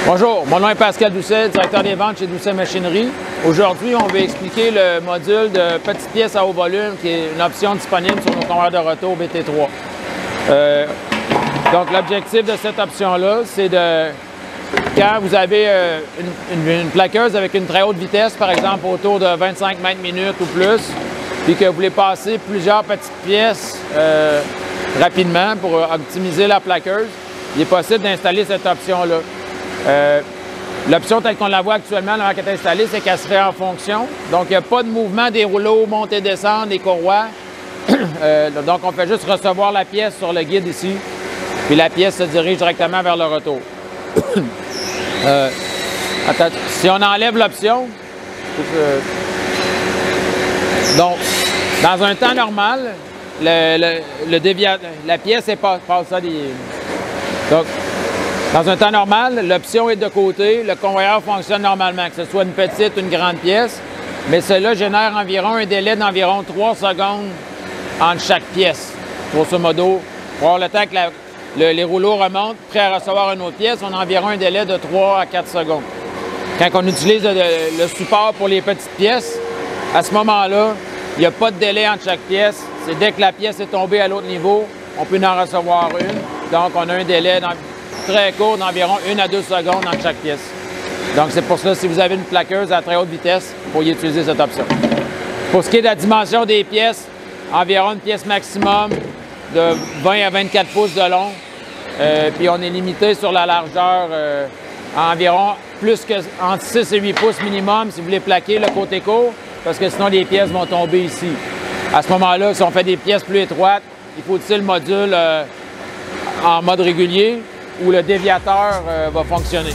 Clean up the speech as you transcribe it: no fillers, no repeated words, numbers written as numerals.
Bonjour, mon nom est Pascal Doucet, directeur des ventes chez Doucet Machinerie. Aujourd'hui, on va expliquer le module de petites pièces à haut volume qui est une option disponible sur nos conveyeurs de retour BT3. Donc, l'objectif de cette option-là, c'est de, quand vous avez une plaqueuse avec une très haute vitesse, par exemple autour de 25 mètres minute ou plus, puis que vous voulez passer plusieurs petites pièces rapidement pour optimiser la plaqueuse, il est possible d'installer cette option-là. L'option telle qu'on la voit actuellement, là, qu'elle est installée, c'est qu'elle se fait en fonction. Donc, il n'y a pas de mouvement des rouleaux, montée-descente, des courroies. Donc, on fait juste recevoir la pièce sur le guide ici, puis la pièce se dirige directement vers le retour. Si on enlève l'option, donc, dans un temps normal, la pièce est pas ça des... Donc, dans un temps normal, l'option est de côté, le convoyeur fonctionne normalement, que ce soit une petite ou une grande pièce, mais cela génère environ un délai d'environ 3 secondes entre chaque pièce, grosso modo. Pour avoir le temps que les rouleaux remontent, prêts à recevoir une autre pièce, on a environ un délai de 3 à 4 secondes. Quand on utilise le support pour les petites pièces, à ce moment-là, il n'y a pas de délai entre chaque pièce. C'est dès que la pièce est tombée à l'autre niveau, on peut en recevoir une. Donc, on a un délai très court d'environ 1 à 2 secondes entre chaque pièce. Donc, c'est pour cela, si vous avez une plaqueuse à très haute vitesse, vous pourriez utiliser cette option. Pour ce qui est de la dimension des pièces, environ une pièce maximum de 20 à 24 pouces de long. Puis, on est limité sur la largeur à environ plus que entre 6 et 8 pouces minimum si vous voulez plaquer le côté court, parce que sinon, les pièces vont tomber ici. À ce moment-là, si on fait des pièces plus étroites, il faut utiliser le module en mode régulier où le déviateur va fonctionner.